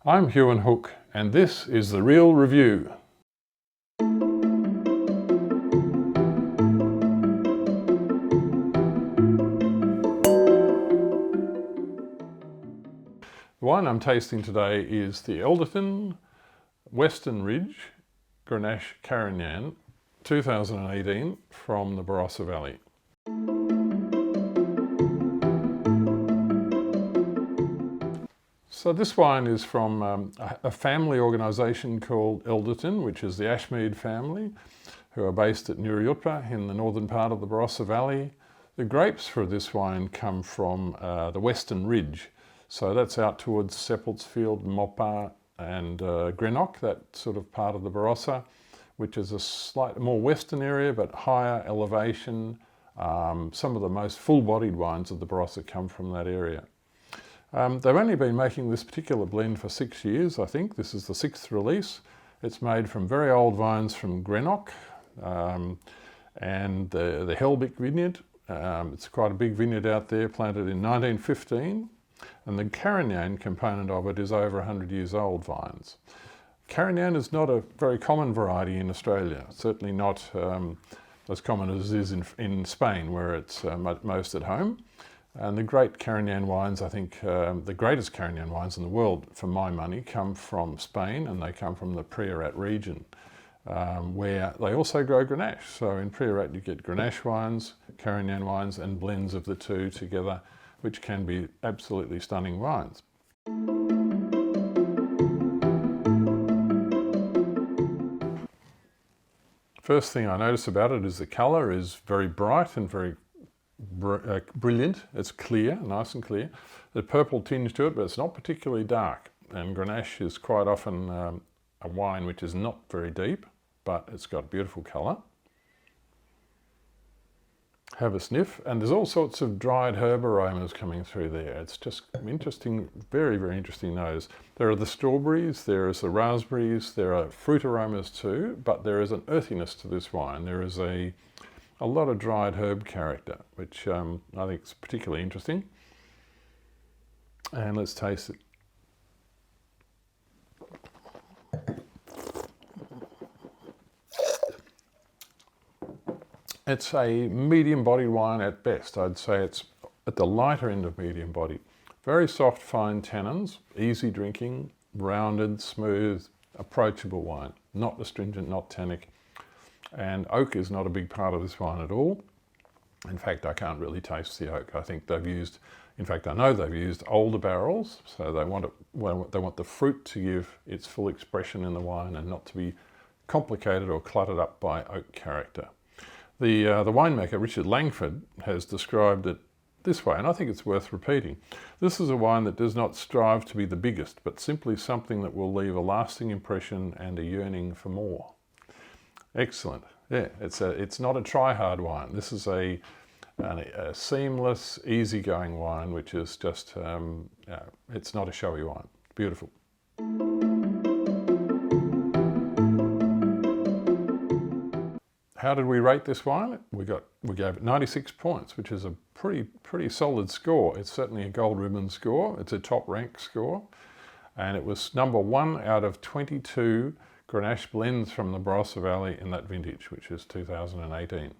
I'm Huon Hooke, and this is The Real Review. The wine I'm tasting today is the Elderton Western Ridge Grenache Carignan 2018 from the Barossa Valley. So this wine is from a family organisation called Elderton, which is the Ashmead family, who are based at Nuriyutpa in the northern part of the Barossa Valley. The grapes for this wine come from the Western Ridge. So that's out towards Seppeltsfield, Moppa and Greenock, that sort of part of the Barossa, which is a slightly more western area but higher elevation. Some of the most full-bodied wines of the Barossa come from that area. They've only been making this particular blend for 6 years, I think. This is the 6th release. It's made from very old vines from Greenock and the Helbick vineyard. It's quite a big vineyard out there, planted in 1915. And the Carignan component of it is over 100 years old vines. Carignan is not a very common variety in Australia, certainly not as common as it is in Spain, where it's most at home. And the great Carignan wines, I think the greatest Carignan wines in the world, for my money, come from Spain, and they come from the Priorat region, where they also grow Grenache. So in Priorat you get Grenache wines, Carignan wines, and blends of the two together, which can be absolutely stunning wines. First thing I notice about it is the colour is very bright and very brilliant. It's clear, nice and clear. There's a purple tinge to it, but it's not particularly dark. And Grenache is quite often a wine which is not very deep, but it's got beautiful colour. Have a sniff, and there's all sorts of dried herb aromas coming through there. It's just interesting, very, very interesting nose. There are the strawberries, there is the raspberries, there are fruit aromas too, but there is an earthiness to this wine. There is a lot of dried herb character, which I think is particularly interesting. And let's taste it. It's a medium-bodied wine at best. I'd say it's at the lighter end of medium-bodied. Very soft, fine tannins, easy drinking, rounded, smooth, approachable wine. Not astringent, not tannic. And oak is not a big part of this wine at all. In fact, I can't really taste the oak. I think they've used, in fact, I know they've used older barrels, so they want the fruit to give its full expression in the wine and not to be complicated or cluttered up by oak character. The winemaker, Richard Langford, has described it this way, and I think it's worth repeating. This is a wine that does not strive to be the biggest, but simply something that will leave a lasting impression and a yearning for more. Excellent. Yeah, it's not a try-hard wine. This is a seamless, easygoing wine, which is just, it's not a showy wine. Beautiful. How did we rate this wine? We gave it 96 points, which is a pretty solid score. It's certainly a gold ribbon score. It's a top rank score. And it was number 1 out of 22 Grenache blends from the Barossa Valley in that vintage, which is 2018.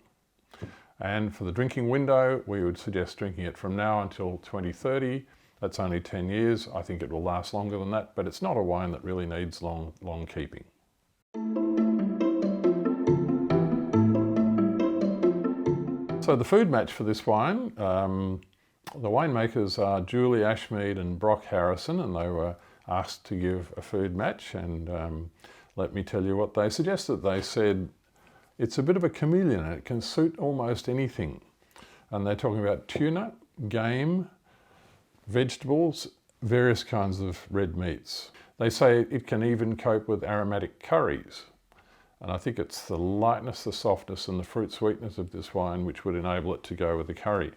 And for the drinking window, we would suggest drinking it from now until 2030. That's only 10 years. I think it will last longer than that, but it's not a wine that really needs long keeping. So the food match for this wine, the winemakers are Julie Ashmead and Brock Harrison, and they were asked to give a food match, and let me tell you what they suggested. They said it's a bit of a chameleon. It can suit almost anything. And they're talking about tuna, game, vegetables, various kinds of red meats. They say it can even cope with aromatic curries. And I think it's the lightness, the softness and the fruit sweetness of this wine which would enable it to go with the curry.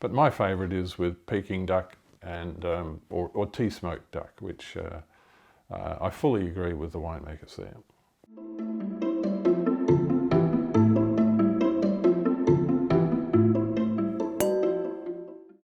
But my favourite is with Peking duck and or tea-smoked duck, which I fully agree with the winemakers there.